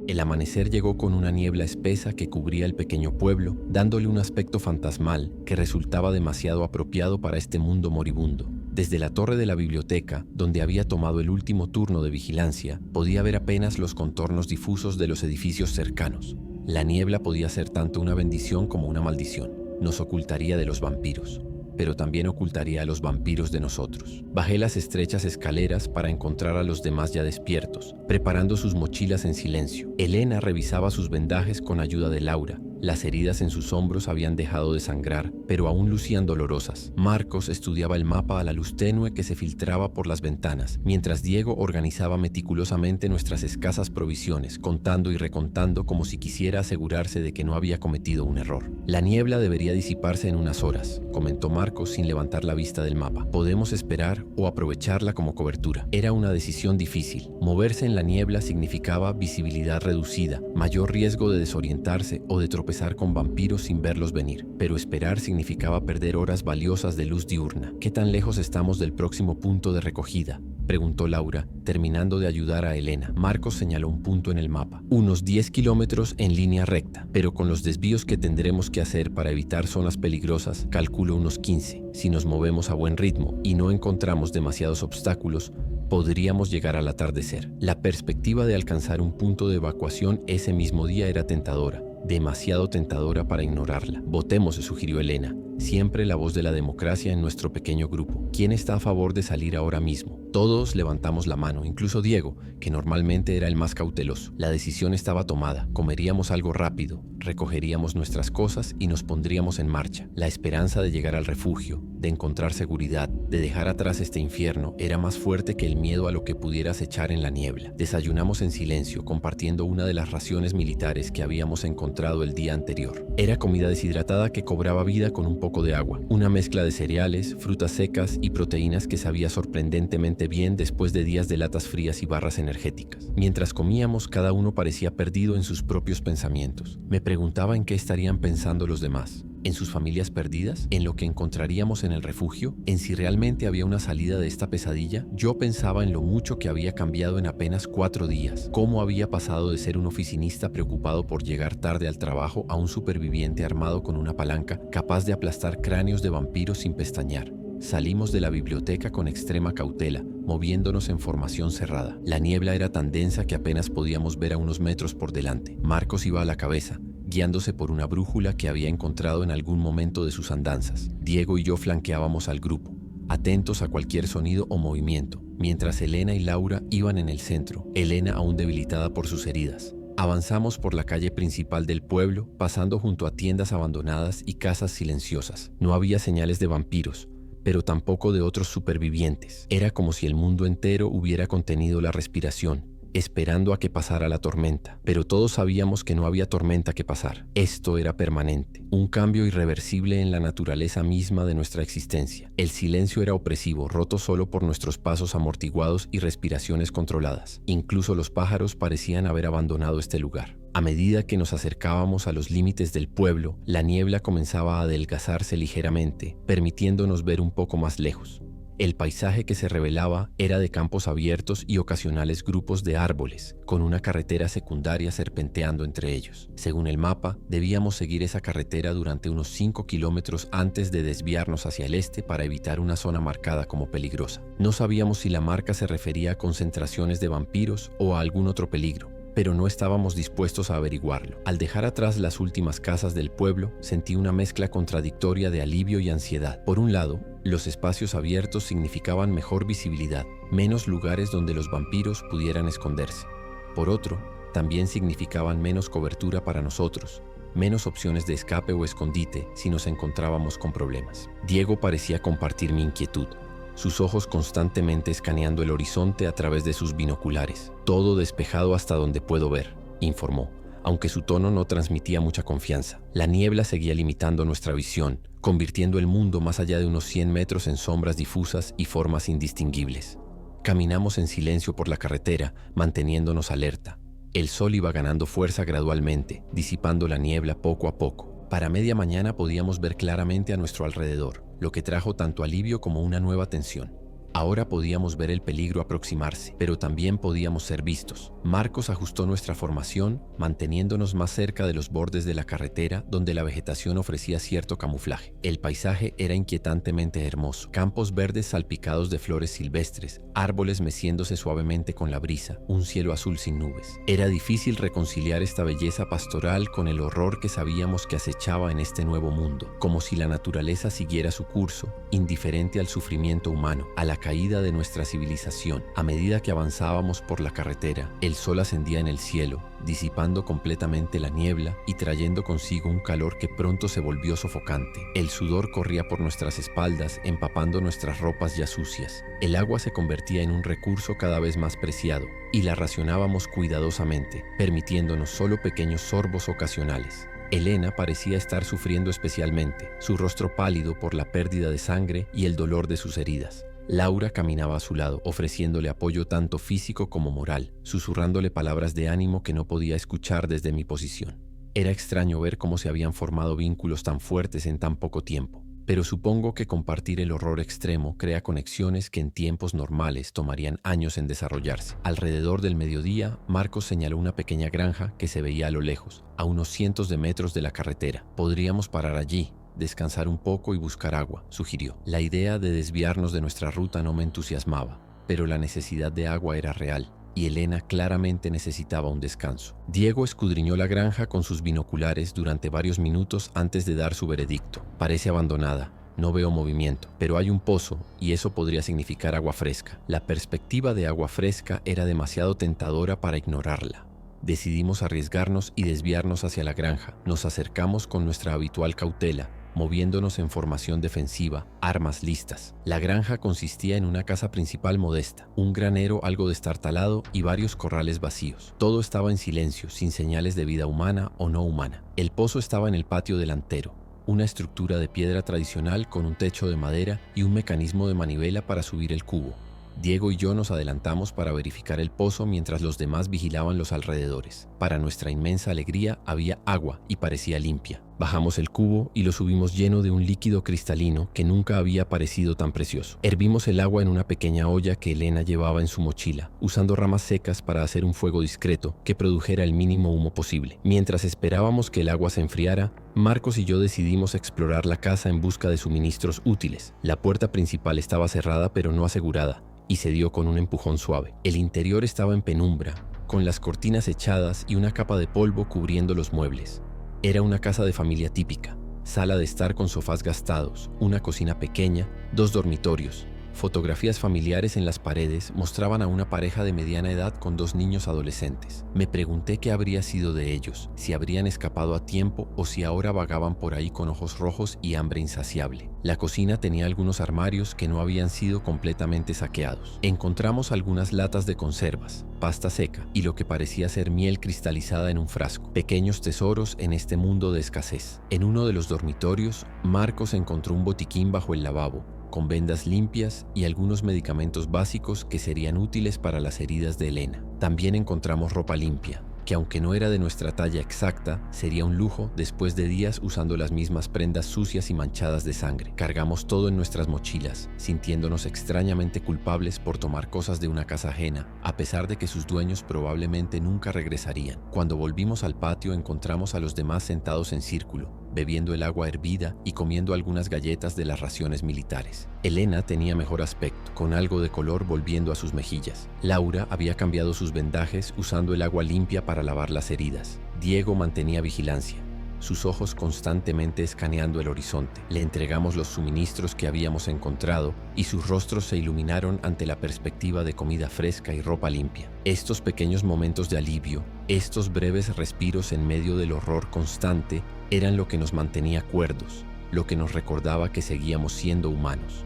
El amanecer llegó con una niebla espesa que cubría el pequeño pueblo, dándole un aspecto fantasmal que resultaba demasiado apropiado para este mundo moribundo. Desde la torre de la biblioteca, donde había tomado el último turno de vigilancia, podía ver apenas los contornos difusos de los edificios cercanos. La niebla podía ser tanto una bendición como una maldición. Nos ocultaría de los vampiros, pero también ocultaría a los vampiros de nosotros. Bajé las estrechas escaleras para encontrar a los demás ya despiertos, preparando sus mochilas en silencio. Elena revisaba sus vendajes con ayuda de Laura. Las heridas en sus hombros habían dejado de sangrar, pero aún lucían dolorosas. Marcos estudiaba el mapa a la luz tenue que se filtraba por las ventanas, mientras Diego organizaba meticulosamente nuestras escasas provisiones, contando y recontando como si quisiera asegurarse de que no había cometido un error. La niebla debería disiparse en unas horas, comentó Marcos sin levantar la vista del mapa. Podemos esperar o aprovecharla como cobertura. Era una decisión difícil. Moverse en la niebla significaba visibilidad reducida, mayor riesgo de desorientarse o de tropezar con vampiros sin verlos venir, pero esperar significaba perder horas valiosas de luz diurna. ¿Qué tan lejos estamos del próximo punto de recogida?, preguntó Laura, terminando de ayudar a Elena. Marcos señaló un punto en el mapa. Unos 10 kilómetros en línea recta, pero con los desvíos que tendremos que hacer para evitar zonas peligrosas, calculo unos 15. Si nos movemos a buen ritmo y no encontramos demasiados obstáculos, podríamos llegar al atardecer. La perspectiva de alcanzar un punto de evacuación ese mismo día era tentadora. Demasiado tentadora para ignorarla. Votemos, sugirió Elena, siempre la voz de la democracia en nuestro pequeño grupo. ¿Quién está a favor de salir ahora mismo? Todos levantamos la mano, incluso Diego, que normalmente era el más cauteloso. La decisión estaba tomada. Comeríamos algo rápido, recogeríamos nuestras cosas y nos pondríamos en marcha. La esperanza de llegar al refugio, de encontrar seguridad, de dejar atrás este infierno, era más fuerte que el miedo a lo que pudiera acechar en la niebla. Desayunamos en silencio, compartiendo una de las raciones militares que habíamos encontrado el día anterior. Era comida deshidratada que cobraba vida con un poco de agua, una mezcla de cereales, frutas secas y proteínas que sabía sorprendentemente bien después de días de latas frías y barras energéticas. Mientras comíamos, cada uno parecía perdido en sus propios pensamientos. Me preguntaba en qué estarían pensando los demás. ¿En sus familias perdidas? ¿En lo que encontraríamos en el refugio? ¿En si realmente había una salida de esta pesadilla? Yo pensaba en lo mucho que había cambiado en apenas 4 días. Cómo había pasado de ser un oficinista preocupado por llegar tarde al trabajo a un superviviente armado con una palanca, capaz de aplastar cráneos de vampiros sin pestañear. Salimos de la biblioteca con extrema cautela, moviéndonos en formación cerrada. La niebla era tan densa que apenas podíamos ver a unos metros por delante. Marcos iba a la cabeza, guiándose por una brújula que había encontrado en algún momento de sus andanzas. Diego y yo flanqueábamos al grupo, atentos a cualquier sonido o movimiento, mientras Elena y Laura iban en el centro, Elena aún debilitada por sus heridas. Avanzamos por la calle principal del pueblo, pasando junto a tiendas abandonadas y casas silenciosas. No había señales de vampiros, pero tampoco de otros supervivientes. Era como si el mundo entero hubiera contenido la respiración, esperando a que pasara la tormenta. Pero todos sabíamos que no había tormenta que pasar. Esto era permanente, un cambio irreversible en la naturaleza misma de nuestra existencia. El silencio era opresivo, roto solo por nuestros pasos amortiguados y respiraciones controladas. Incluso los pájaros parecían haber abandonado este lugar. A medida que nos acercábamos a los límites del pueblo, la niebla comenzaba a adelgazarse ligeramente, permitiéndonos ver un poco más lejos. El paisaje que se revelaba era de campos abiertos y ocasionales grupos de árboles, con una carretera secundaria serpenteando entre ellos. Según el mapa, debíamos seguir esa carretera durante unos 5 kilómetros antes de desviarnos hacia el este para evitar una zona marcada como peligrosa. No sabíamos si la marca se refería a concentraciones de vampiros o a algún otro peligro, pero no estábamos dispuestos a averiguarlo. Al dejar atrás las últimas casas del pueblo, sentí una mezcla contradictoria de alivio y ansiedad. Por un lado, los espacios abiertos significaban mejor visibilidad, menos lugares donde los vampiros pudieran esconderse. Por otro, también significaban menos cobertura para nosotros, menos opciones de escape o escondite si nos encontrábamos con problemas. Diego parecía compartir mi inquietud, sus ojos constantemente escaneando el horizonte a través de sus binoculares. Todo despejado hasta donde puedo ver, informó, aunque su tono no transmitía mucha confianza. La niebla seguía limitando nuestra visión, convirtiendo el mundo más allá de unos 100 metros en sombras difusas y formas indistinguibles. Caminamos en silencio por la carretera, manteniéndonos alerta. El sol iba ganando fuerza gradualmente, disipando la niebla poco a poco. Para media mañana podíamos ver claramente a nuestro alrededor, lo que trajo tanto alivio como una nueva tensión. Ahora podíamos ver el peligro aproximarse, pero también podíamos ser vistos. Marcos ajustó nuestra formación, manteniéndonos más cerca de los bordes de la carretera, donde la vegetación ofrecía cierto camuflaje. El paisaje era inquietantemente hermoso. Campos verdes salpicados de flores silvestres, árboles meciéndose suavemente con la brisa, un cielo azul sin nubes. Era difícil reconciliar esta belleza pastoral con el horror que sabíamos que acechaba en este nuevo mundo, como si la naturaleza siguiera su curso, indiferente al sufrimiento humano, a la caída de nuestra civilización. A medida que avanzábamos por la carretera, el sol ascendía en el cielo, disipando completamente la niebla y trayendo consigo un calor que pronto se volvió sofocante. El sudor corría por nuestras espaldas, empapando nuestras ropas ya sucias. El agua se convertía en un recurso cada vez más preciado, y la racionábamos cuidadosamente, permitiéndonos solo pequeños sorbos ocasionales. Elena parecía estar sufriendo especialmente, su rostro pálido por la pérdida de sangre y el dolor de sus heridas. Laura caminaba a su lado, ofreciéndole apoyo tanto físico como moral, susurrándole palabras de ánimo que no podía escuchar desde mi posición. Era extraño ver cómo se habían formado vínculos tan fuertes en tan poco tiempo, pero supongo que compartir el horror extremo crea conexiones que en tiempos normales tomarían años en desarrollarse. Alrededor del mediodía, Marcos señaló una pequeña granja que se veía a lo lejos, a unos cientos de metros de la carretera. Podríamos parar allí, descansar un poco y buscar agua, sugirió. La idea de desviarnos de nuestra ruta no me entusiasmaba, pero la necesidad de agua era real, y Elena claramente necesitaba un descanso. Diego escudriñó la granja con sus binoculares durante varios minutos antes de dar su veredicto. Parece abandonada. No veo movimiento, pero hay un pozo y eso podría significar agua fresca. La perspectiva de agua fresca era demasiado tentadora para ignorarla. Decidimos arriesgarnos y desviarnos hacia la granja. Nos acercamos con nuestra habitual cautela, moviéndonos en formación defensiva, armas listas. La granja consistía en una casa principal modesta, un granero algo destartalado y varios corrales vacíos. Todo estaba en silencio, sin señales de vida humana o no humana. El pozo estaba en el patio delantero, una estructura de piedra tradicional con un techo de madera y un mecanismo de manivela para subir el cubo. Diego y yo nos adelantamos para verificar el pozo mientras los demás vigilaban los alrededores. Para nuestra inmensa alegría había agua y parecía limpia. Bajamos el cubo y lo subimos lleno de un líquido cristalino que nunca había parecido tan precioso. Hervimos el agua en una pequeña olla que Elena llevaba en su mochila, usando ramas secas para hacer un fuego discreto que produjera el mínimo humo posible. Mientras esperábamos que el agua se enfriara, Marcos y yo decidimos explorar la casa en busca de suministros útiles. La puerta principal estaba cerrada pero no asegurada, y se dio con un empujón suave. El interior estaba en penumbra, con las cortinas echadas y una capa de polvo cubriendo los muebles. Era una casa de familia típica, sala de estar con sofás gastados, una cocina pequeña, 2 dormitorios. Fotografías familiares en las paredes mostraban a una pareja de mediana edad con 2 niños adolescentes. Me pregunté qué habría sido de ellos, si habrían escapado a tiempo o si ahora vagaban por ahí con ojos rojos y hambre insaciable. La cocina tenía algunos armarios que no habían sido completamente saqueados. Encontramos algunas latas de conservas, pasta seca y lo que parecía ser miel cristalizada en un frasco. Pequeños tesoros en este mundo de escasez. En uno de los dormitorios, Marcos encontró un botiquín bajo el lavabo, con vendas limpias y algunos medicamentos básicos que serían útiles para las heridas de Elena. También encontramos ropa limpia, que aunque no era de nuestra talla exacta, sería un lujo después de días usando las mismas prendas sucias y manchadas de sangre. Cargamos todo en nuestras mochilas, sintiéndonos extrañamente culpables por tomar cosas de una casa ajena, a pesar de que sus dueños probablemente nunca regresarían. Cuando volvimos al patio encontramos a los demás sentados en círculo, bebiendo el agua hervida y comiendo algunas galletas de las raciones militares. Elena tenía mejor aspecto, con algo de color volviendo a sus mejillas. Laura había cambiado sus vendajes usando el agua limpia para lavar las heridas. Diego mantenía vigilancia, sus ojos constantemente escaneando el horizonte. Le entregamos los suministros que habíamos encontrado y sus rostros se iluminaron ante la perspectiva de comida fresca y ropa limpia. Estos pequeños momentos de alivio, estos breves respiros en medio del horror constante, eran lo que nos mantenía cuerdos, lo que nos recordaba que seguíamos siendo humanos.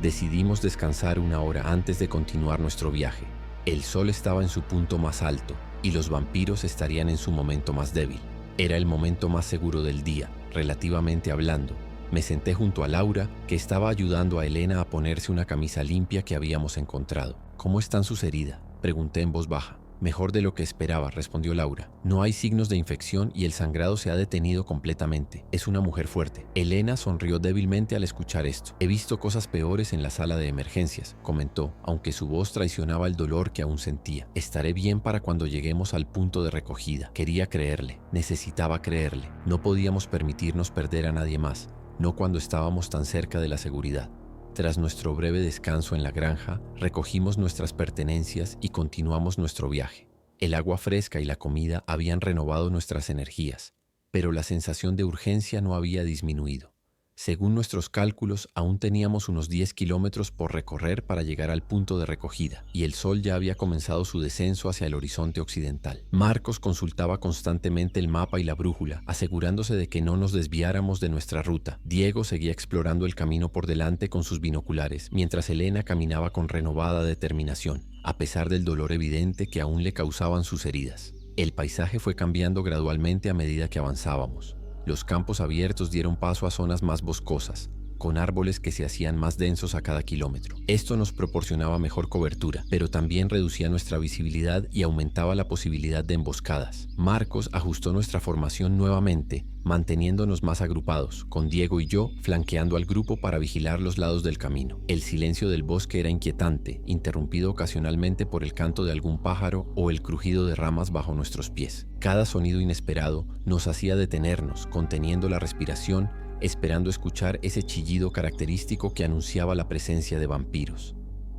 Decidimos descansar 1 hora antes de continuar nuestro viaje. El sol estaba en su punto más alto y los vampiros estarían en su momento más débil. Era el momento más seguro del día, relativamente hablando. Me senté junto a Laura, que estaba ayudando a Elena a ponerse una camisa limpia que habíamos encontrado. ¿Cómo están sus heridas?, pregunté en voz baja. Mejor de lo que esperaba, respondió Laura. No hay signos de infección y el sangrado se ha detenido completamente. Es una mujer fuerte. Elena sonrió débilmente al escuchar esto. He visto cosas peores en la sala de emergencias, comentó, aunque su voz traicionaba el dolor que aún sentía. Estaré bien para cuando lleguemos al punto de recogida. Quería creerle, necesitaba creerle. No podíamos permitirnos perder a nadie más, no cuando estábamos tan cerca de la seguridad. Tras nuestro breve descanso en la granja, recogimos nuestras pertenencias y continuamos nuestro viaje. El agua fresca y la comida habían renovado nuestras energías, pero la sensación de urgencia no había disminuido. Según nuestros cálculos, aún teníamos unos 10 kilómetros por recorrer para llegar al punto de recogida, y el sol ya había comenzado su descenso hacia el horizonte occidental. Marcos consultaba constantemente el mapa y la brújula, asegurándose de que no nos desviáramos de nuestra ruta. Diego seguía explorando el camino por delante con sus binoculares, mientras Elena caminaba con renovada determinación, a pesar del dolor evidente que aún le causaban sus heridas. El paisaje fue cambiando gradualmente a medida que avanzábamos. Los campos abiertos dieron paso a zonas más boscosas, con árboles que se hacían más densos a cada kilómetro. Esto nos proporcionaba mejor cobertura, pero también reducía nuestra visibilidad y aumentaba la posibilidad de emboscadas. Marcos ajustó nuestra formación nuevamente, manteniéndonos más agrupados, con Diego y yo flanqueando al grupo para vigilar los lados del camino. El silencio del bosque era inquietante, interrumpido ocasionalmente por el canto de algún pájaro o el crujido de ramas bajo nuestros pies. Cada sonido inesperado nos hacía detenernos, conteniendo la respiración, esperando escuchar ese chillido característico que anunciaba la presencia de vampiros.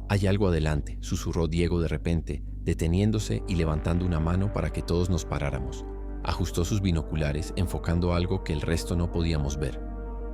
«Hay algo adelante», susurró Diego de repente, deteniéndose y levantando una mano para que todos nos paráramos. Ajustó sus binoculares, enfocando algo que el resto no podíamos ver.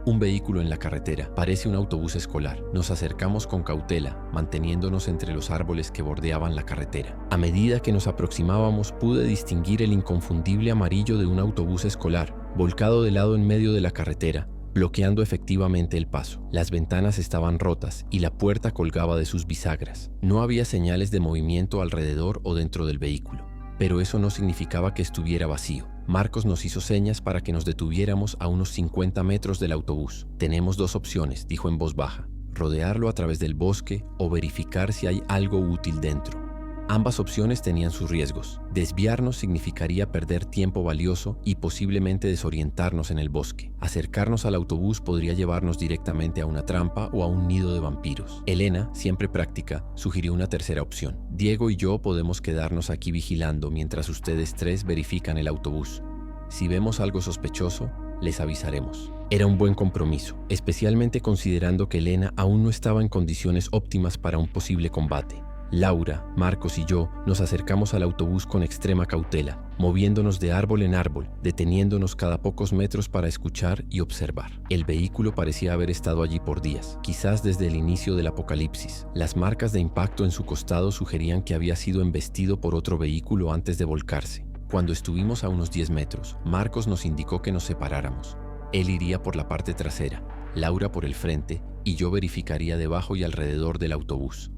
Un vehículo en la carretera, parece un autobús escolar. Nos acercamos con cautela, manteniéndonos entre los árboles que bordeaban la carretera. A medida que nos aproximábamos, pude distinguir el inconfundible amarillo de un autobús escolar, volcado de lado en medio de la carretera, bloqueando efectivamente el paso. Las ventanas estaban rotas y la puerta colgaba de sus bisagras. No había señales de movimiento alrededor o dentro del vehículo, pero eso no significaba que estuviera vacío. Marcos nos hizo señas para que nos detuviéramos a unos 50 metros del autobús. «Tenemos dos opciones», dijo en voz baja: rodearlo a través del bosque o verificar si hay algo útil dentro. Ambas opciones tenían sus riesgos. Desviarnos significaría perder tiempo valioso y posiblemente desorientarnos en el bosque. Acercarnos al autobús podría llevarnos directamente a una trampa o a un nido de vampiros. Elena, siempre práctica, sugirió una tercera opción. «Diego y yo podemos quedarnos aquí vigilando mientras ustedes tres verifican el autobús. Si vemos algo sospechoso, les avisaremos». Era un buen compromiso, especialmente considerando que Elena aún no estaba en condiciones óptimas para un posible combate. Laura, Marcos y yo nos acercamos al autobús con extrema cautela, moviéndonos de árbol en árbol, deteniéndonos cada pocos metros para escuchar y observar. El vehículo parecía haber estado allí por días, quizás desde el inicio del apocalipsis. Las marcas de impacto en su costado sugerían que había sido embestido por otro vehículo antes de volcarse. Cuando estuvimos a unos 10 metros, Marcos nos indicó que nos separáramos. Él iría por la parte trasera, Laura por el frente y yo verificaría debajo y alrededor del autobús.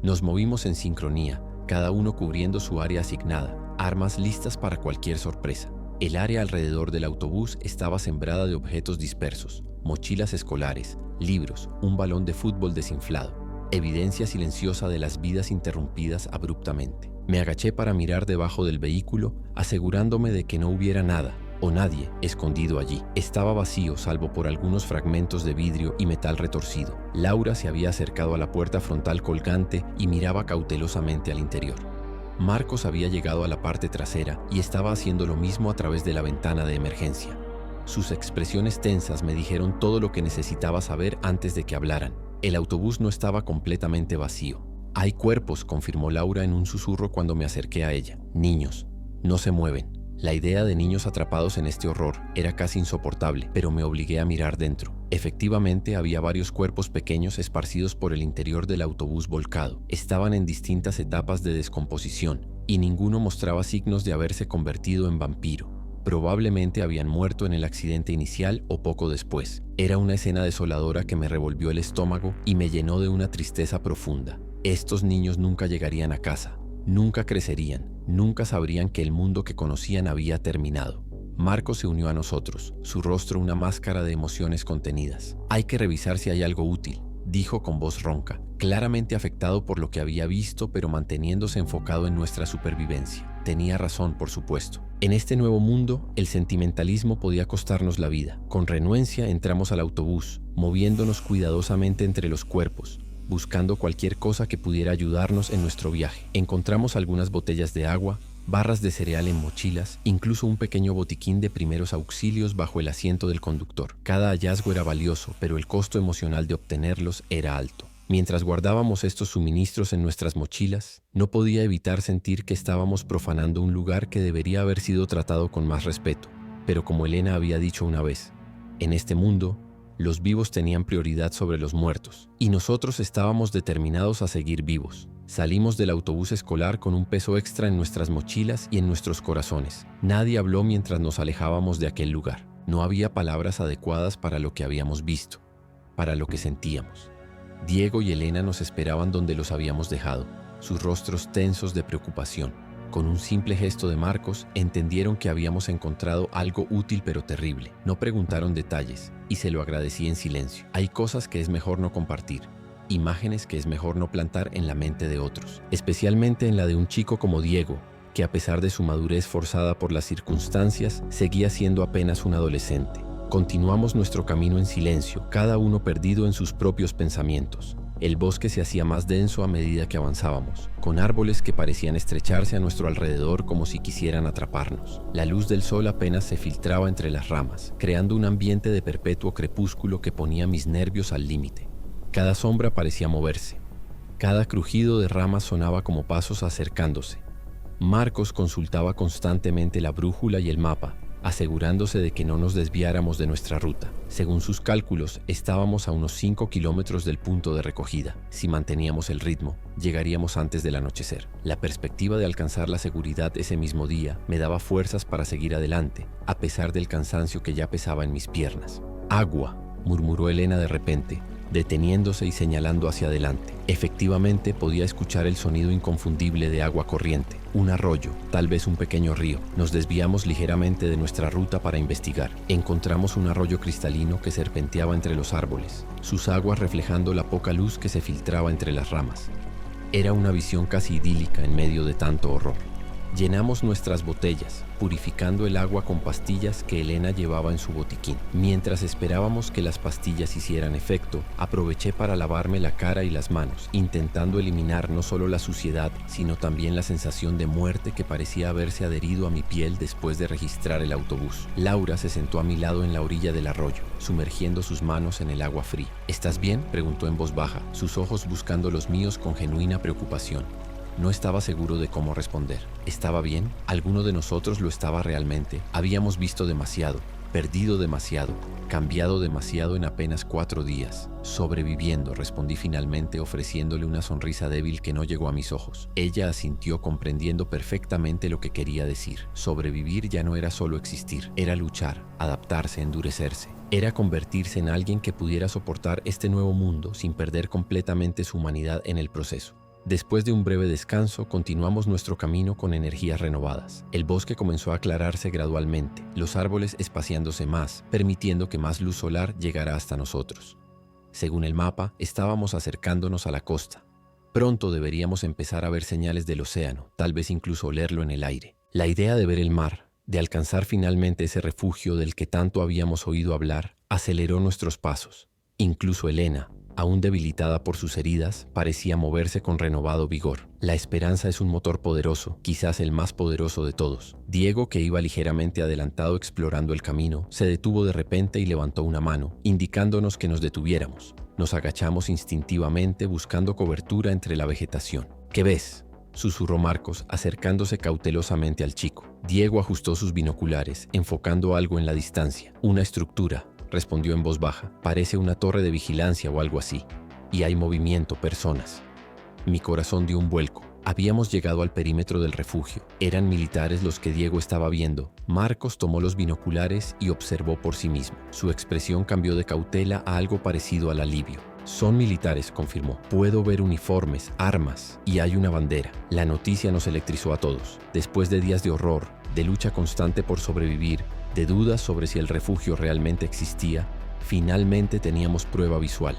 Nos movimos en sincronía, cada uno cubriendo su área asignada, armas listas para cualquier sorpresa. El área alrededor del autobús estaba sembrada de objetos dispersos, mochilas escolares, libros, un balón de fútbol desinflado, evidencia silenciosa de las vidas interrumpidas abruptamente. Me agaché para mirar debajo del vehículo, asegurándome de que no hubiera nada o nadie escondido allí. Estaba vacío salvo por algunos fragmentos de vidrio y metal retorcido. Laura se había acercado a la puerta frontal colgante y miraba cautelosamente al interior. Marcos había llegado a la parte trasera y estaba haciendo lo mismo a través de la ventana de emergencia. Sus expresiones tensas me dijeron todo lo que necesitaba saber antes de que hablaran. El autobús no estaba completamente vacío. «Hay cuerpos», confirmó Laura en un susurro cuando me acerqué a ella. «Niños. No se mueven». La idea de niños atrapados en este horror era casi insoportable, pero me obligué a mirar dentro. Efectivamente, había varios cuerpos pequeños esparcidos por el interior del autobús volcado. Estaban en distintas etapas de descomposición, y ninguno mostraba signos de haberse convertido en vampiro. Probablemente habían muerto en el accidente inicial o poco después. Era una escena desoladora que me revolvió el estómago y me llenó de una tristeza profunda. Estos niños nunca llegarían a casa. Nunca crecerían, nunca sabrían que el mundo que conocían había terminado. Marcos se unió a nosotros, su rostro una máscara de emociones contenidas. «Hay que revisar si hay algo útil», dijo con voz ronca, claramente afectado por lo que había visto, pero manteniéndose enfocado en nuestra supervivencia. Tenía razón, por supuesto. En este nuevo mundo, el sentimentalismo podía costarnos la vida. Con renuencia entramos al autobús, moviéndonos cuidadosamente entre los cuerpos, buscando cualquier cosa que pudiera ayudarnos en nuestro viaje. Encontramos algunas botellas de agua, barras de cereal en mochilas, incluso un pequeño botiquín de primeros auxilios bajo el asiento del conductor. Cada hallazgo era valioso, pero el costo emocional de obtenerlos era alto. Mientras guardábamos estos suministros en nuestras mochilas, no podía evitar sentir que estábamos profanando un lugar que debería haber sido tratado con más respeto. Pero como Elena había dicho una vez, en este mundo, los vivos tenían prioridad sobre los muertos, y nosotros estábamos determinados a seguir vivos. Salimos del autobús escolar con un peso extra en nuestras mochilas y en nuestros corazones. Nadie habló mientras nos alejábamos de aquel lugar. No había palabras adecuadas para lo que habíamos visto, para lo que sentíamos. Diego y Elena nos esperaban donde los habíamos dejado, sus rostros tensos de preocupación. Con un simple gesto de Marcos, entendieron que habíamos encontrado algo útil pero terrible. No preguntaron detalles, y se lo agradecí en silencio. Hay cosas que es mejor no compartir, imágenes que es mejor no plantar en la mente de otros, especialmente en la de un chico como Diego, que a pesar de su madurez forzada por las circunstancias, seguía siendo apenas un adolescente. Continuamos nuestro camino en silencio, cada uno perdido en sus propios pensamientos. El bosque se hacía más denso a medida que avanzábamos, con árboles que parecían estrecharse a nuestro alrededor como si quisieran atraparnos. La luz del sol apenas se filtraba entre las ramas, creando un ambiente de perpetuo crepúsculo que ponía mis nervios al límite. Cada sombra parecía moverse. Cada crujido de ramas sonaba como pasos acercándose. Marcos consultaba constantemente la brújula y el mapa, asegurándose de que no nos desviáramos de nuestra ruta. Según sus cálculos, estábamos a unos 5 kilómetros del punto de recogida. Si manteníamos el ritmo, llegaríamos antes del anochecer. La perspectiva de alcanzar la seguridad ese mismo día me daba fuerzas para seguir adelante, a pesar del cansancio que ya pesaba en mis piernas. «Agua», murmuró Elena de repente, deteniéndose y señalando hacia adelante. Efectivamente, podía escuchar el sonido inconfundible de agua corriente. Un arroyo, tal vez un pequeño río. Nos desviamos ligeramente de nuestra ruta para investigar. Encontramos un arroyo cristalino que serpenteaba entre los árboles, sus aguas reflejando la poca luz que se filtraba entre las ramas. Era una visión casi idílica en medio de tanto horror. Llenamos nuestras botellas, purificando el agua con pastillas que Elena llevaba en su botiquín. Mientras esperábamos que las pastillas hicieran efecto, aproveché para lavarme la cara y las manos, intentando eliminar no solo la suciedad, sino también la sensación de muerte que parecía haberse adherido a mi piel después de registrar el autobús. Laura se sentó a mi lado en la orilla del arroyo, sumergiendo sus manos en el agua fría. ¿Estás bien?, preguntó en voz baja, sus ojos buscando los míos con genuina preocupación. No estaba seguro de cómo responder. ¿Estaba bien? ¿Alguno de nosotros lo estaba realmente? Habíamos visto demasiado, perdido demasiado, cambiado demasiado en apenas 4 días. Sobreviviendo, respondí finalmente, ofreciéndole una sonrisa débil que no llegó a mis ojos. Ella asintió, comprendiendo perfectamente lo que quería decir. Sobrevivir ya no era solo existir, era luchar, adaptarse, endurecerse. Era convertirse en alguien que pudiera soportar este nuevo mundo sin perder completamente su humanidad en el proceso. Después de un breve descanso, continuamos nuestro camino con energías renovadas. El bosque comenzó a aclararse gradualmente, los árboles espaciándose más, permitiendo que más luz solar llegara hasta nosotros. Según el mapa, estábamos acercándonos a la costa. Pronto deberíamos empezar a ver señales del océano, tal vez incluso olerlo en el aire. La idea de ver el mar, de alcanzar finalmente ese refugio del que tanto habíamos oído hablar, aceleró nuestros pasos. Incluso Elena, aún debilitada por sus heridas, parecía moverse con renovado vigor. La esperanza es un motor poderoso, quizás el más poderoso de todos. Diego, que iba ligeramente adelantado explorando el camino, se detuvo de repente y levantó una mano, indicándonos que nos detuviéramos. Nos agachamos instintivamente buscando cobertura entre la vegetación. ¿Qué ves?, susurró Marcos, acercándose cautelosamente al chico. Diego ajustó sus binoculares, enfocando algo en la distancia. Una estructura, respondió en voz baja. Parece una torre de vigilancia o algo así. Y hay movimiento, personas. Mi corazón dio un vuelco. Habíamos llegado al perímetro del refugio. Eran militares los que Diego estaba viendo. Marcos tomó los binoculares y observó por sí mismo. Su expresión cambió de cautela a algo parecido al alivio. Son militares, confirmó. Puedo ver uniformes, armas y hay una bandera. La noticia nos electrizó a todos. Después de días de horror, de lucha constante por sobrevivir, de dudas sobre si el refugio realmente existía, finalmente teníamos prueba visual.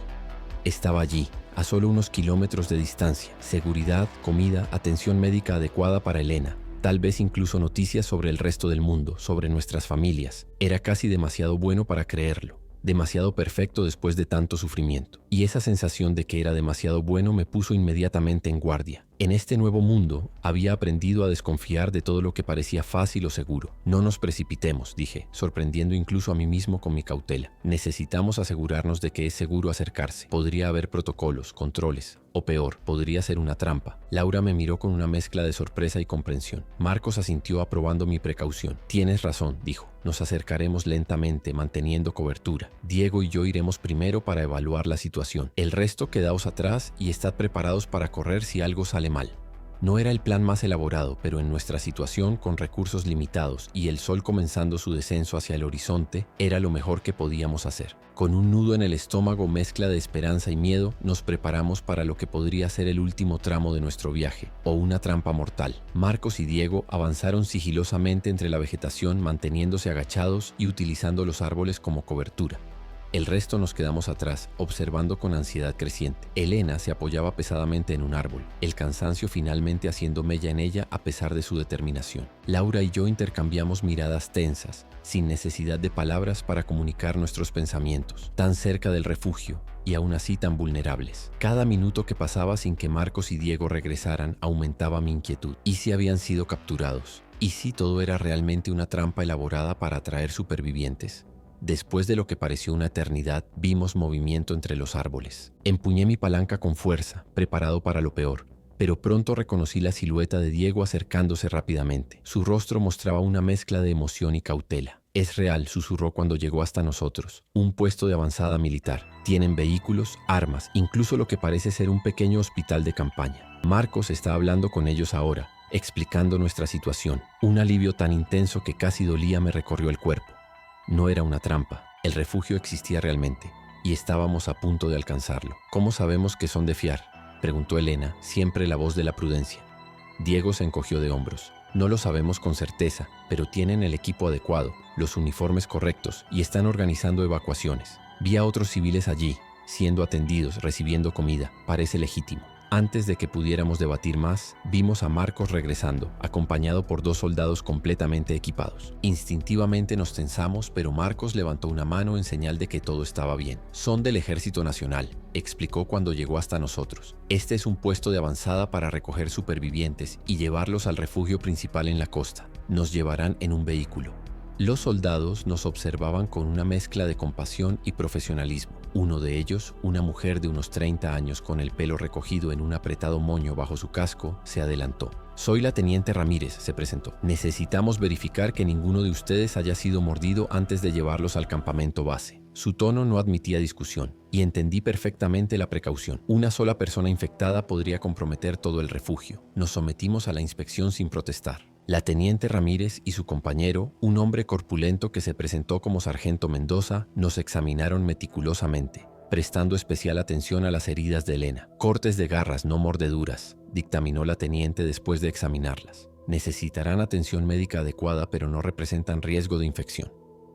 Estaba allí, a solo unos kilómetros de distancia. Seguridad, comida, atención médica adecuada para Elena. Tal vez incluso noticias sobre el resto del mundo, sobre nuestras familias. Era casi demasiado bueno para creerlo. Demasiado perfecto después de tanto sufrimiento. Y esa sensación de que era demasiado bueno me puso inmediatamente en guardia. En este nuevo mundo, había aprendido a desconfiar de todo lo que parecía fácil o seguro. No nos precipitemos, dije, sorprendiendo incluso a mí mismo con mi cautela. Necesitamos asegurarnos de que es seguro acercarse. Podría haber protocolos, controles, o peor, podría ser una trampa. Laura me miró con una mezcla de sorpresa y comprensión. Marcos asintió aprobando mi precaución. Tienes razón, dijo. Nos acercaremos lentamente, manteniendo cobertura. Diego y yo iremos primero para evaluar la situación. El resto quedaos atrás y estad preparados para correr si algo sale mal. No era el plan más elaborado, pero en nuestra situación, con recursos limitados y el sol comenzando su descenso hacia el horizonte, era lo mejor que podíamos hacer. Con un nudo en el estómago, mezcla de esperanza y miedo, nos preparamos para lo que podría ser el último tramo de nuestro viaje, o una trampa mortal. Marcos y Diego avanzaron sigilosamente entre la vegetación, manteniéndose agachados y utilizando los árboles como cobertura. El resto nos quedamos atrás, observando con ansiedad creciente. Elena se apoyaba pesadamente en un árbol, el cansancio finalmente haciendo mella en ella a pesar de su determinación. Laura y yo intercambiamos miradas tensas, sin necesidad de palabras para comunicar nuestros pensamientos, tan cerca del refugio y aún así tan vulnerables. Cada minuto que pasaba sin que Marcos y Diego regresaran aumentaba mi inquietud. ¿Y si habían sido capturados? ¿Y si todo era realmente una trampa elaborada para atraer supervivientes? Después de lo que pareció una eternidad, vimos movimiento entre los árboles. Empuñé mi palanca con fuerza, preparado para lo peor, pero pronto reconocí la silueta de Diego acercándose rápidamente. Su rostro mostraba una mezcla de emoción y cautela. «Es real», susurró cuando llegó hasta nosotros. «Un puesto de avanzada militar. Tienen vehículos, armas, incluso lo que parece ser un pequeño hospital de campaña. Marcos está hablando con ellos ahora, explicando nuestra situación. Un alivio tan intenso que casi dolía me recorrió el cuerpo. No era una trampa, el refugio existía realmente, y estábamos a punto de alcanzarlo. «¿Cómo sabemos que son de fiar?», preguntó Elena, siempre la voz de la prudencia. Diego se encogió de hombros. «No lo sabemos con certeza, pero tienen el equipo adecuado, los uniformes correctos, y están organizando evacuaciones. Vi a otros civiles allí, siendo atendidos, recibiendo comida. Parece legítimo». Antes de que pudiéramos debatir más, vimos a Marcos regresando, acompañado por 2 soldados completamente equipados. Instintivamente nos tensamos, pero Marcos levantó una mano en señal de que todo estaba bien. «Son del Ejército Nacional», explicó cuando llegó hasta nosotros. «Este es un puesto de avanzada para recoger supervivientes y llevarlos al refugio principal en la costa. Nos llevarán en un vehículo». Los soldados nos observaban con una mezcla de compasión y profesionalismo. Uno de ellos, una mujer de unos 30 años con el pelo recogido en un apretado moño bajo su casco, se adelantó. «Soy la teniente Ramírez», se presentó. «Necesitamos verificar que ninguno de ustedes haya sido mordido antes de llevarlos al campamento base». Su tono no admitía discusión, y entendí perfectamente la precaución. Una sola persona infectada podría comprometer todo el refugio. Nos sometimos a la inspección sin protestar. La teniente Ramírez y su compañero, un hombre corpulento que se presentó como sargento Mendoza, nos examinaron meticulosamente, prestando especial atención a las heridas de Elena. «Cortes de garras, no mordeduras», dictaminó la teniente después de examinarlas. «Necesitarán atención médica adecuada, pero no representan riesgo de infección».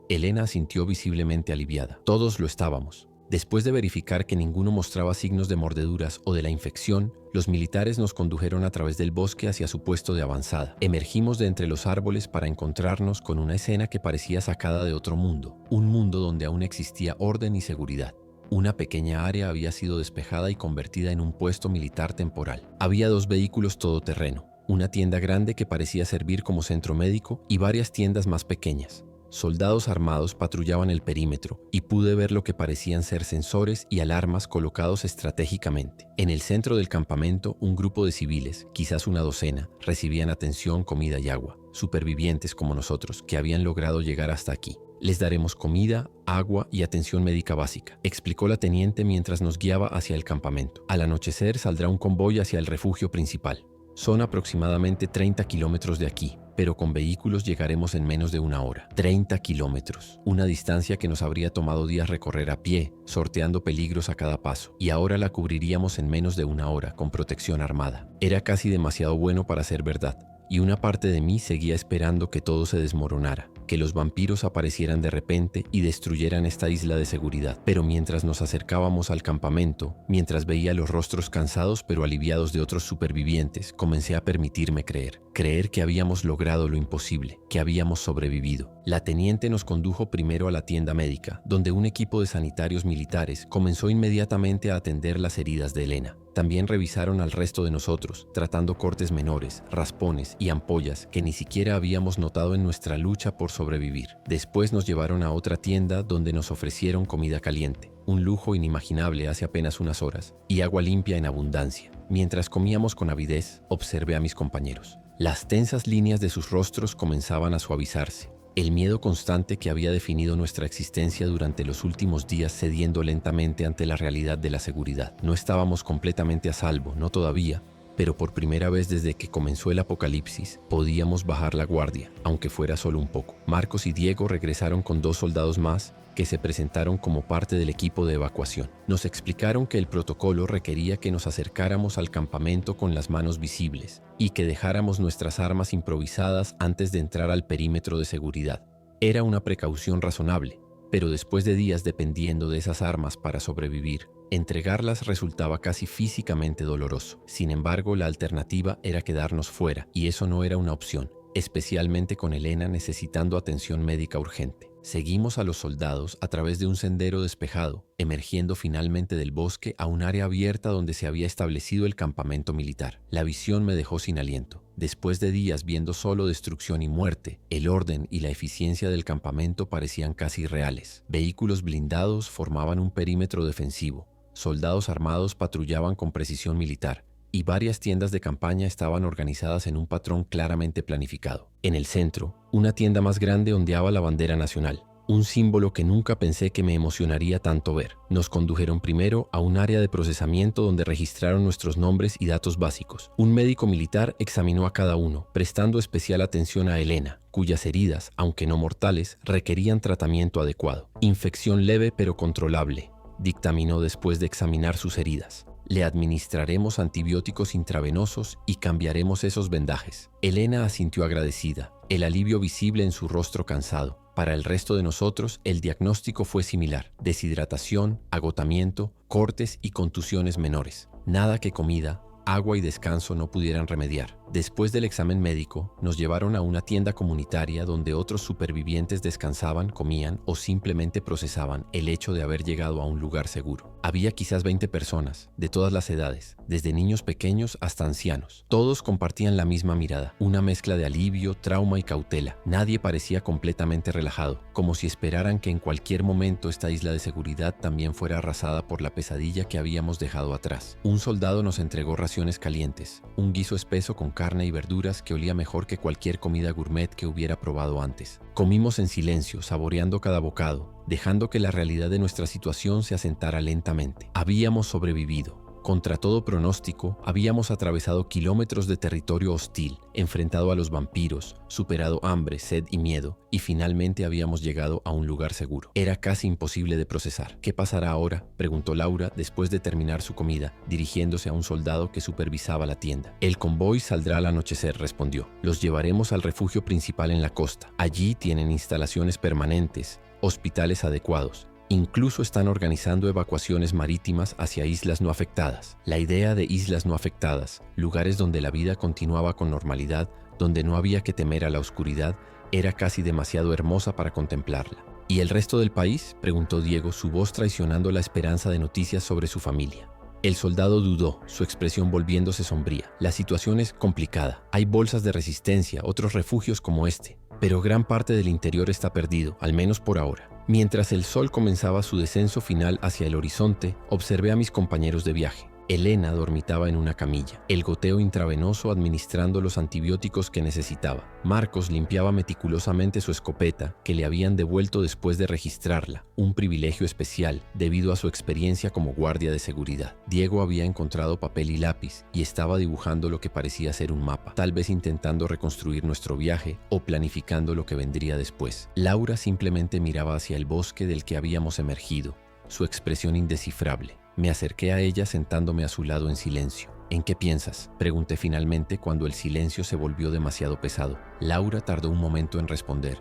Elena sintió visiblemente aliviada. Todos lo estábamos. Después de verificar que ninguno mostraba signos de mordeduras o de la infección, los militares nos condujeron a través del bosque hacia su puesto de avanzada. Emergimos de entre los árboles para encontrarnos con una escena que parecía sacada de otro mundo, un mundo donde aún existía orden y seguridad. Una pequeña área había sido despejada y convertida en un puesto militar temporal. Había 2 vehículos todoterreno, una tienda grande que parecía servir como centro médico y varias tiendas más pequeñas. Soldados armados patrullaban el perímetro y pude ver lo que parecían ser sensores y alarmas colocados estratégicamente. En el centro del campamento, un grupo de civiles, quizás una docena, recibían atención, comida y agua. Supervivientes como nosotros, que habían logrado llegar hasta aquí. «Les daremos comida, agua y atención médica básica», explicó la teniente mientras nos guiaba hacia el campamento. «Al anochecer saldrá un convoy hacia el refugio principal. Son aproximadamente 30 kilómetros de aquí, pero con vehículos llegaremos en menos de 1 hora. 30 kilómetros, una distancia que nos habría tomado días recorrer a pie, sorteando peligros a cada paso. Y ahora la cubriríamos en menos de 1 hora, con protección armada. Era casi demasiado bueno para ser verdad, y una parte de mí seguía esperando que todo se desmoronara, que los vampiros aparecieran de repente y destruyeran esta isla de seguridad. Pero mientras nos acercábamos al campamento, mientras veía los rostros cansados pero aliviados de otros supervivientes, comencé a permitirme creer que habíamos logrado lo imposible, que habíamos sobrevivido. La teniente nos condujo primero a la tienda médica, donde un equipo de sanitarios militares comenzó inmediatamente a atender las heridas de Elena. También revisaron al resto de nosotros, tratando cortes menores, raspones y ampollas que ni siquiera habíamos notado en nuestra lucha por sobrevivir. Después nos llevaron a otra tienda donde nos ofrecieron comida caliente, un lujo inimaginable hace apenas unas horas, y agua limpia en abundancia. Mientras comíamos con avidez, observé a mis compañeros. Las tensas líneas de sus rostros comenzaban a suavizarse. El miedo constante que había definido nuestra existencia durante los últimos días cediendo lentamente ante la realidad de la seguridad. No estábamos completamente a salvo, no todavía, pero por primera vez desde que comenzó el apocalipsis, podíamos bajar la guardia, aunque fuera solo un poco. Marcos y Diego regresaron con 2 soldados más que se presentaron como parte del equipo de evacuación. Nos explicaron que el protocolo requería que nos acercáramos al campamento con las manos visibles y que dejáramos nuestras armas improvisadas antes de entrar al perímetro de seguridad. Era una precaución razonable, pero después de días dependiendo de esas armas para sobrevivir, entregarlas resultaba casi físicamente doloroso. Sin embargo, la alternativa era quedarnos fuera, y eso no era una opción, especialmente con Elena necesitando atención médica urgente. Seguimos a los soldados a través de un sendero despejado, emergiendo finalmente del bosque a un área abierta donde se había establecido el campamento militar. La visión me dejó sin aliento. Después de días viendo solo destrucción y muerte, el orden y la eficiencia del campamento parecían casi reales. Vehículos blindados formaban un perímetro defensivo, soldados armados patrullaban con precisión militar, y varias tiendas de campaña estaban organizadas en un patrón claramente planificado. En el centro, una tienda más grande ondeaba la bandera nacional, un símbolo que nunca pensé que me emocionaría tanto ver. Nos condujeron primero a un área de procesamiento donde registraron nuestros nombres y datos básicos. Un médico militar examinó a cada uno, prestando especial atención a Elena, cuyas heridas, aunque no mortales, requerían tratamiento adecuado. Infección leve pero controlable, dictaminó después de examinar sus heridas. Le administraremos antibióticos intravenosos y cambiaremos esos vendajes. Elena asintió agradecida, el alivio visible en su rostro cansado. Para el resto de nosotros, el diagnóstico fue similar: deshidratación, agotamiento, cortes y contusiones menores. Nada que comida, agua y descanso no pudieran remediar. Después del examen médico, nos llevaron a una tienda comunitaria donde otros supervivientes descansaban, comían o simplemente procesaban el hecho de haber llegado a un lugar seguro. Había quizás 20 personas, de todas las edades, desde niños pequeños hasta ancianos. Todos compartían la misma mirada, una mezcla de alivio, trauma y cautela. Nadie parecía completamente relajado, como si esperaran que en cualquier momento esta isla de seguridad también fuera arrasada por la pesadilla que habíamos dejado atrás. Un soldado nos entregó raciones calientes, un guiso espeso con carne y verduras que olía mejor que cualquier comida gourmet que hubiera probado antes. Comimos en silencio, saboreando cada bocado, dejando que la realidad de nuestra situación se asentara lentamente. Habíamos sobrevivido. Contra todo pronóstico, habíamos atravesado kilómetros de territorio hostil, enfrentado a los vampiros, superado hambre, sed y miedo, y finalmente habíamos llegado a un lugar seguro. Era casi imposible de procesar. ¿Qué pasará ahora?, preguntó Laura después de terminar su comida, dirigiéndose a un soldado que supervisaba la tienda. El convoy saldrá al anochecer, respondió. Los llevaremos al refugio principal en la costa. Allí tienen instalaciones permanentes, hospitales adecuados. Incluso están organizando evacuaciones marítimas hacia islas no afectadas. La idea de islas no afectadas, lugares donde la vida continuaba con normalidad, donde no había que temer a la oscuridad, era casi demasiado hermosa para contemplarla. ¿Y el resto del país?, preguntó Diego, su voz traicionando la esperanza de noticias sobre su familia. El soldado dudó, su expresión volviéndose sombría. La situación es complicada. Hay bolsas de resistencia, otros refugios como este, pero gran parte del interior está perdido, al menos por ahora. Mientras el sol comenzaba su descenso final hacia el horizonte, observé a mis compañeros de viaje. Elena dormitaba en una camilla, el goteo intravenoso administrando los antibióticos que necesitaba. Marcos limpiaba meticulosamente su escopeta, que le habían devuelto después de registrarla, un privilegio especial debido a su experiencia como guardia de seguridad. Diego había encontrado papel y lápiz y estaba dibujando lo que parecía ser un mapa, tal vez intentando reconstruir nuestro viaje o planificando lo que vendría después. Laura simplemente miraba hacia el bosque del que habíamos emergido, su expresión indescifrable. Me acerqué a ella sentándome a su lado en silencio. ¿En qué piensas?, pregunté finalmente cuando el silencio se volvió demasiado pesado. Laura tardó un momento en responder.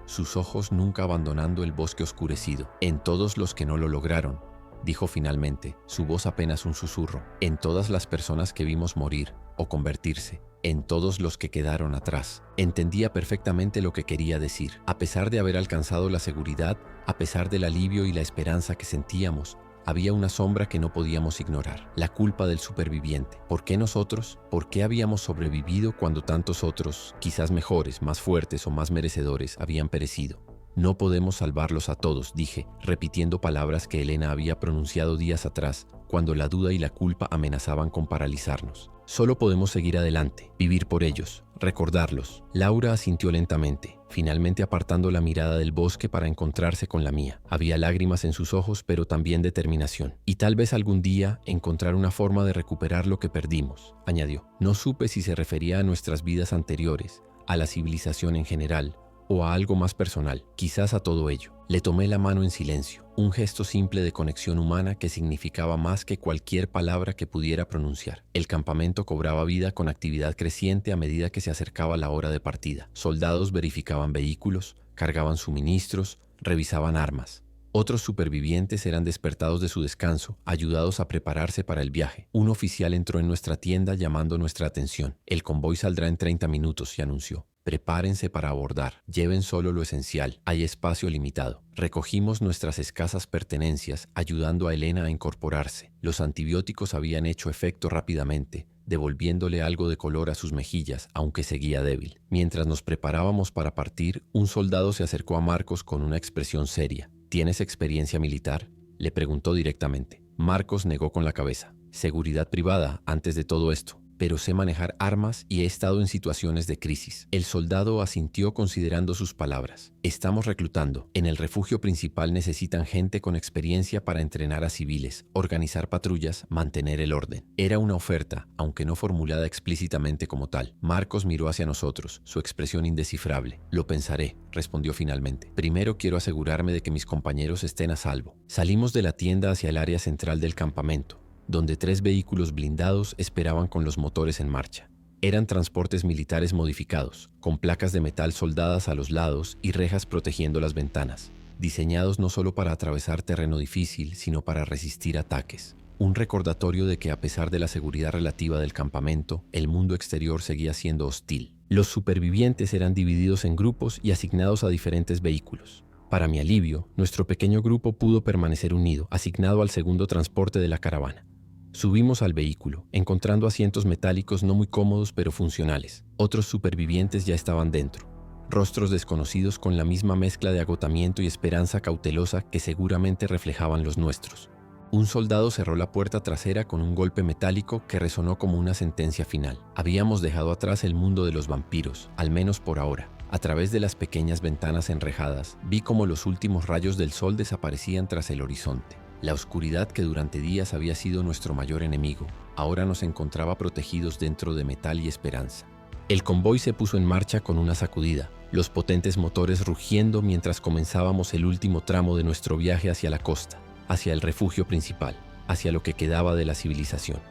sus ojos nunca abandonando el bosque oscurecido. En todos los que no lo lograron, dijo finalmente, su voz apenas un susurro, en todas las personas que vimos morir o convertirse, en todos los que quedaron atrás. Entendía perfectamente lo que quería decir. A pesar de haber alcanzado la seguridad, a pesar del alivio y la esperanza que sentíamos, había una sombra que no podíamos ignorar, la culpa del superviviente. ¿Por qué nosotros? ¿Por qué habíamos sobrevivido cuando tantos otros, quizás mejores, más fuertes o más merecedores, habían perecido? No podemos salvarlos a todos, dije, repitiendo palabras que Elena había pronunciado días atrás, cuando la duda y la culpa amenazaban con paralizarnos. Solo podemos seguir adelante, vivir por ellos, recordarlos. Laura asintió lentamente, finalmente apartando la mirada del bosque para encontrarse con la mía. Había lágrimas en sus ojos, pero también determinación. Y tal vez algún día encontrar una forma de recuperar lo que perdimos, añadió. No supe si se refería a nuestras vidas anteriores, a la civilización en general, o a algo más personal, quizás a todo ello. Le tomé la mano en silencio, un gesto simple de conexión humana que significaba más que cualquier palabra que pudiera pronunciar. El campamento cobraba vida con actividad creciente a medida que se acercaba la hora de partida. Soldados verificaban vehículos, cargaban suministros, revisaban armas. Otros supervivientes eran despertados de su descanso, ayudados a prepararse para el viaje. Un oficial entró en nuestra tienda llamando nuestra atención. El convoy saldrá en 30 minutos, y anunció. Prepárense para abordar, lleven solo lo esencial, hay espacio limitado. Recogimos nuestras escasas pertenencias, ayudando a Elena a incorporarse. Los antibióticos habían hecho efecto rápidamente, devolviéndole algo de color a sus mejillas, aunque seguía débil. Mientras nos preparábamos para partir, un soldado se acercó a Marcos con una expresión seria. ¿Tienes experiencia militar?, le preguntó directamente. Marcos negó con la cabeza. Seguridad privada antes de todo esto, pero sé manejar armas y he estado en situaciones de crisis. El soldado asintió considerando sus palabras. Estamos reclutando. En el refugio principal necesitan gente con experiencia para entrenar a civiles, organizar patrullas, mantener el orden. Era una oferta, aunque no formulada explícitamente como tal. Marcos miró hacia nosotros, su expresión indescifrable. Lo pensaré, respondió finalmente. Primero quiero asegurarme de que mis compañeros estén a salvo. Salimos de la tienda hacia el área central del campamento, donde 3 vehículos blindados esperaban con los motores en marcha. Eran transportes militares modificados, con placas de metal soldadas a los lados y rejas protegiendo las ventanas, diseñados no solo para atravesar terreno difícil, sino para resistir ataques. Un recordatorio de que a pesar de la seguridad relativa del campamento, el mundo exterior seguía siendo hostil. Los supervivientes eran divididos en grupos y asignados a diferentes vehículos. Para mi alivio, nuestro pequeño grupo pudo permanecer unido, asignado al segundo transporte de la caravana. Subimos al vehículo, encontrando asientos metálicos no muy cómodos pero funcionales. Otros supervivientes ya estaban dentro, rostros desconocidos con la misma mezcla de agotamiento y esperanza cautelosa que seguramente reflejaban los nuestros. Un soldado cerró la puerta trasera con un golpe metálico que resonó como una sentencia final. Habíamos dejado atrás el mundo de los vampiros, al menos por ahora. A través de las pequeñas ventanas enrejadas, vi cómo los últimos rayos del sol desaparecían tras el horizonte. La oscuridad que durante días había sido nuestro mayor enemigo, ahora nos encontraba protegidos dentro de metal y esperanza. El convoy se puso en marcha con una sacudida, los potentes motores rugiendo mientras comenzábamos el último tramo de nuestro viaje hacia la costa, hacia el refugio principal, hacia lo que quedaba de la civilización.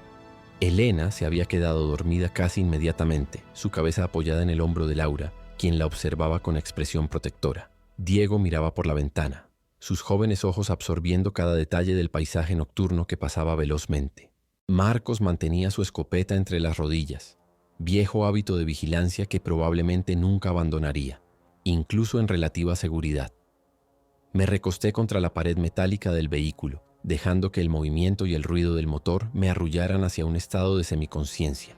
Elena se había quedado dormida casi inmediatamente, su cabeza apoyada en el hombro de Laura, quien la observaba con expresión protectora. Diego miraba por la ventana, sus jóvenes ojos absorbiendo cada detalle del paisaje nocturno que pasaba velozmente. Marcos mantenía su escopeta entre las rodillas, viejo hábito de vigilancia que probablemente nunca abandonaría, incluso en relativa seguridad. Me recosté contra la pared metálica del vehículo, dejando que el movimiento y el ruido del motor me arrullaran hacia un estado de semiconsciencia.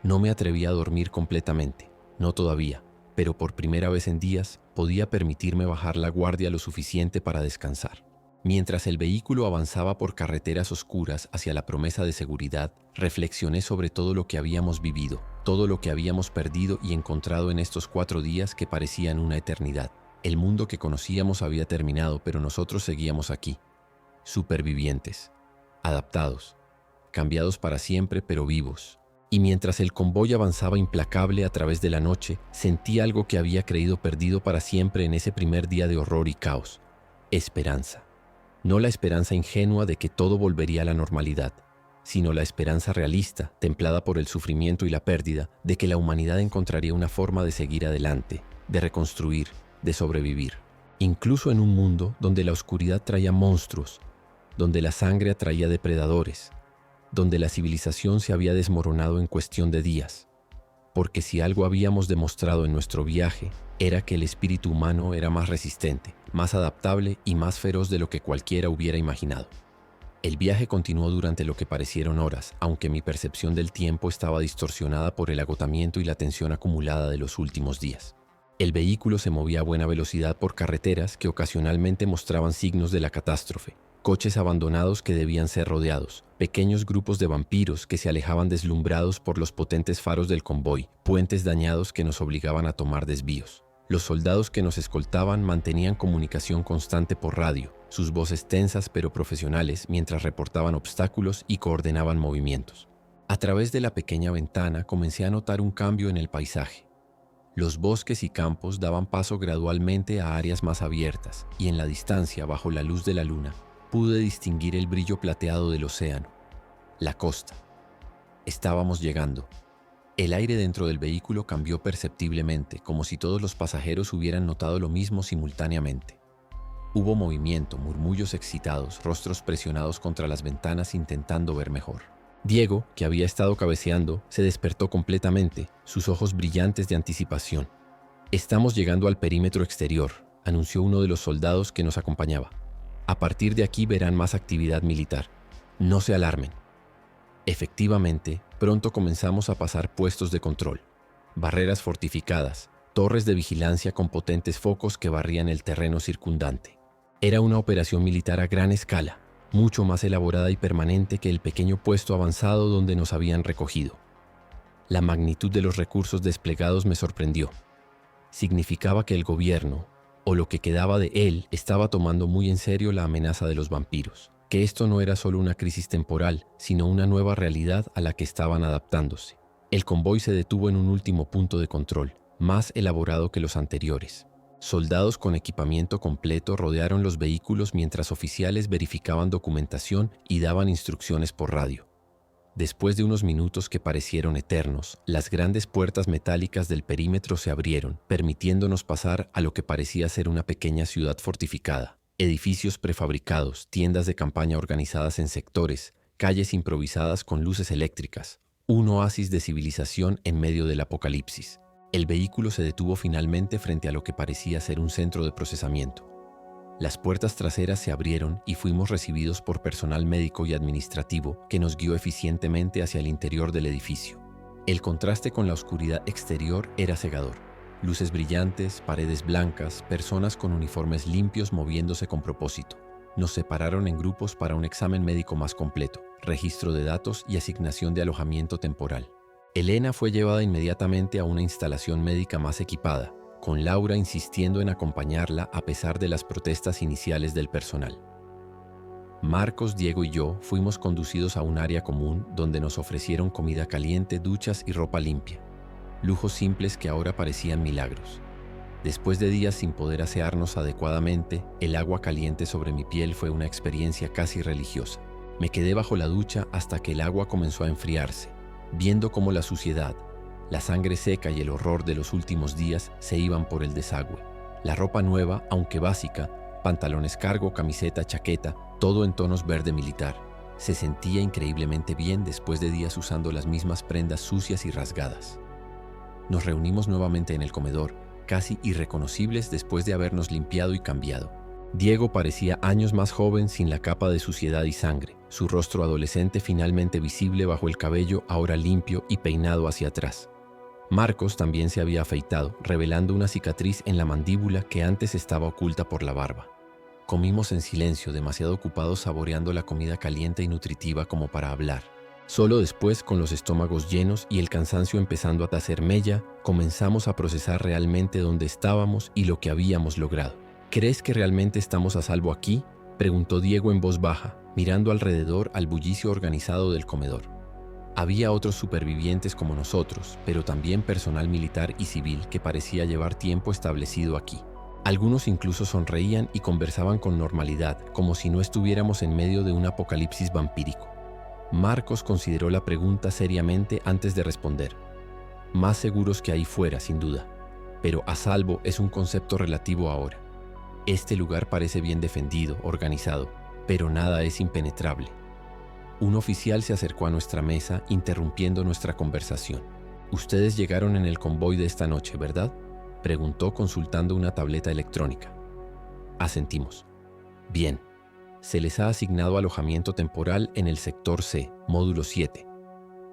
No me atreví a dormir completamente, no todavía, pero por primera vez en días podía permitirme bajar la guardia lo suficiente para descansar. Mientras el vehículo avanzaba por carreteras oscuras hacia la promesa de seguridad, reflexioné sobre todo lo que habíamos vivido, todo lo que habíamos perdido y encontrado en estos 4 días que parecían una eternidad. El mundo que conocíamos había terminado, pero nosotros seguíamos aquí, supervivientes, adaptados, cambiados para siempre, pero vivos. Y mientras el convoy avanzaba implacable a través de la noche, sentí algo que había creído perdido para siempre en ese primer día de horror y caos: esperanza. No la esperanza ingenua de que todo volvería a la normalidad, sino la esperanza realista, templada por el sufrimiento y la pérdida, de que la humanidad encontraría una forma de seguir adelante, de reconstruir, de sobrevivir. Incluso en un mundo donde la oscuridad traía monstruos, donde la sangre atraía depredadores, donde la civilización se había desmoronado en cuestión de días. Porque si algo habíamos demostrado en nuestro viaje, era que el espíritu humano era más resistente, más adaptable y más feroz de lo que cualquiera hubiera imaginado. El viaje continuó durante lo que parecieron horas, aunque mi percepción del tiempo estaba distorsionada por el agotamiento y la tensión acumulada de los últimos días. El vehículo se movía a buena velocidad por carreteras que ocasionalmente mostraban signos de la catástrofe. Coches abandonados que debían ser rodeados, pequeños grupos de vampiros que se alejaban deslumbrados por los potentes faros del convoy, puentes dañados que nos obligaban a tomar desvíos. Los soldados que nos escoltaban mantenían comunicación constante por radio, sus voces tensas pero profesionales mientras reportaban obstáculos y coordenaban movimientos. A través de la pequeña ventana comencé a notar un cambio en el paisaje. Los bosques y campos daban paso gradualmente a áreas más abiertas y en la distancia, bajo la luz de la luna, pude distinguir el brillo plateado del océano. La costa. Estábamos llegando. El aire dentro del vehículo cambió perceptiblemente, como si todos los pasajeros hubieran notado lo mismo simultáneamente. Hubo movimiento, murmullos excitados, rostros presionados contra las ventanas intentando ver mejor. Diego, que había estado cabeceando, se despertó completamente, sus ojos brillantes de anticipación. «Estamos llegando al perímetro exterior», anunció uno de los soldados que nos acompañaba. «A partir de aquí verán más actividad militar. No se alarmen». Efectivamente, pronto comenzamos a pasar puestos de control, barreras fortificadas, torres de vigilancia con potentes focos que barrían el terreno circundante. Era una operación militar a gran escala, mucho más elaborada y permanente que el pequeño puesto avanzado donde nos habían recogido. La magnitud de los recursos desplegados me sorprendió. Significaba que el gobierno, o lo que quedaba de él, estaba tomando muy en serio la amenaza de los vampiros, que esto no era solo una crisis temporal, sino una nueva realidad a la que estaban adaptándose. El convoy se detuvo en un último punto de control, más elaborado que los anteriores. Soldados con equipamiento completo rodearon los vehículos mientras oficiales verificaban documentación y daban instrucciones por radio. Después de unos minutos que parecieron eternos, las grandes puertas metálicas del perímetro se abrieron, permitiéndonos pasar a lo que parecía ser una pequeña ciudad fortificada. Edificios prefabricados, tiendas de campaña organizadas en sectores, calles improvisadas con luces eléctricas, un oasis de civilización en medio del apocalipsis. El vehículo se detuvo finalmente frente a lo que parecía ser un centro de procesamiento. Las puertas traseras se abrieron y fuimos recibidos por personal médico y administrativo que nos guió eficientemente hacia el interior del edificio. El contraste con la oscuridad exterior era cegador. Luces brillantes, paredes blancas, personas con uniformes limpios moviéndose con propósito. Nos separaron en grupos para un examen médico más completo, registro de datos y asignación de alojamiento temporal. Elena fue llevada inmediatamente a una instalación médica más equipada, con Laura insistiendo en acompañarla a pesar de las protestas iniciales del personal. Marcos, Diego y yo fuimos conducidos a un área común donde nos ofrecieron comida caliente, duchas y ropa limpia, lujos simples que ahora parecían milagros. Después de días sin poder asearnos adecuadamente, el agua caliente sobre mi piel fue una experiencia casi religiosa. Me quedé bajo la ducha hasta que el agua comenzó a enfriarse, viendo cómo la suciedad, la sangre seca y el horror de los últimos días se iban por el desagüe. La ropa nueva, aunque básica, pantalones cargo, camiseta, chaqueta, todo en tonos verde militar. Se sentía increíblemente bien después de días usando las mismas prendas sucias y rasgadas. Nos reunimos nuevamente en el comedor, casi irreconocibles después de habernos limpiado y cambiado. Diego parecía años más joven sin la capa de suciedad y sangre, su rostro adolescente finalmente visible bajo el cabello ahora limpio y peinado hacia atrás. Marcos también se había afeitado, revelando una cicatriz en la mandíbula que antes estaba oculta por la barba. Comimos en silencio, demasiado ocupados saboreando la comida caliente y nutritiva como para hablar. Solo después, con los estómagos llenos y el cansancio empezando a hacer mella, comenzamos a procesar realmente dónde estábamos y lo que habíamos logrado. ¿Crees que realmente estamos a salvo aquí?, preguntó Diego en voz baja, mirando alrededor al bullicio organizado del comedor. Había otros supervivientes como nosotros, pero también personal militar y civil que parecía llevar tiempo establecido aquí. Algunos incluso sonreían y conversaban con normalidad, como si no estuviéramos en medio de un apocalipsis vampírico. Marcos consideró la pregunta seriamente antes de responder. Más seguros que ahí fuera, sin duda. Pero a salvo es un concepto relativo ahora. Este lugar parece bien defendido, organizado, pero nada es impenetrable. Un oficial se acercó a nuestra mesa, interrumpiendo nuestra conversación. «Ustedes llegaron en el convoy de esta noche, ¿verdad?», preguntó consultando una tableta electrónica. Asentimos. «Bien. Se les ha asignado alojamiento temporal en el sector C, módulo 7.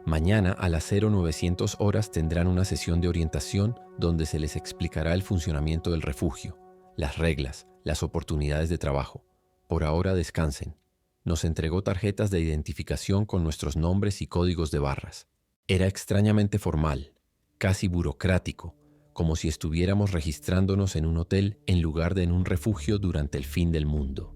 Mañana a las 0900 horas tendrán una sesión de orientación donde se les explicará el funcionamiento del refugio, las reglas, las oportunidades de trabajo. Por ahora descansen». Nos entregó tarjetas de identificación con nuestros nombres y códigos de barras. Era extrañamente formal, casi burocrático, como si estuviéramos registrándonos en un hotel en lugar de en un refugio durante el fin del mundo.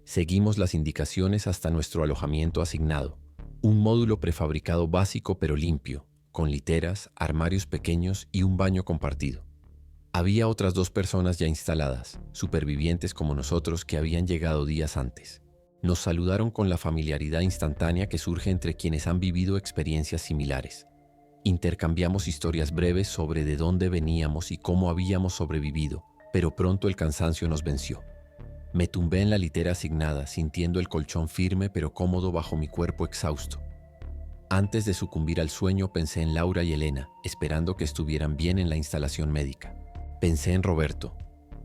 Seguimos las indicaciones hasta nuestro alojamiento asignado, un módulo prefabricado básico pero limpio, con literas, armarios pequeños y un baño compartido. Había otras 2 personas ya instaladas, supervivientes como nosotros que habían llegado días antes. Nos saludaron con la familiaridad instantánea que surge entre quienes han vivido experiencias similares. Intercambiamos historias breves sobre de dónde veníamos y cómo habíamos sobrevivido, pero pronto el cansancio nos venció. Me tumbé en la litera asignada, sintiendo el colchón firme pero cómodo bajo mi cuerpo exhausto. Antes de sucumbir al sueño pensé en Laura y Elena, esperando que estuvieran bien en la instalación médica. Pensé en Roberto,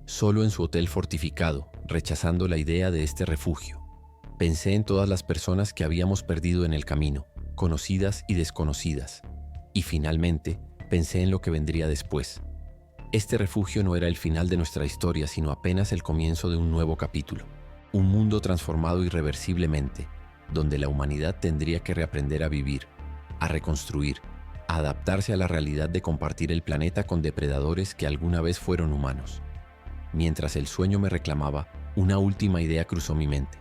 solo en su hotel fortificado, rechazando la idea de este refugio. Pensé en todas las personas que habíamos perdido en el camino, conocidas y desconocidas. Y finalmente, pensé en lo que vendría después. Este refugio no era el final de nuestra historia, sino apenas el comienzo de un nuevo capítulo. Un mundo transformado irreversiblemente, donde la humanidad tendría que reaprender a vivir, a reconstruir, a adaptarse a la realidad de compartir el planeta con depredadores que alguna vez fueron humanos. Mientras el sueño me reclamaba, una última idea cruzó mi mente.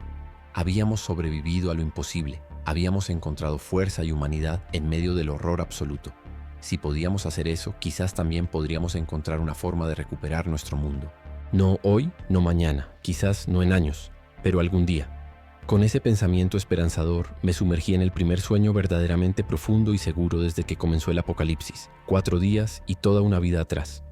Habíamos sobrevivido a lo imposible, habíamos encontrado fuerza y humanidad en medio del horror absoluto. Si podíamos hacer eso, quizás también podríamos encontrar una forma de recuperar nuestro mundo. No hoy, no mañana, quizás no en años, pero algún día. Con ese pensamiento esperanzador, me sumergí en el primer sueño verdaderamente profundo y seguro desde que comenzó el apocalipsis, 4 días y toda una vida atrás.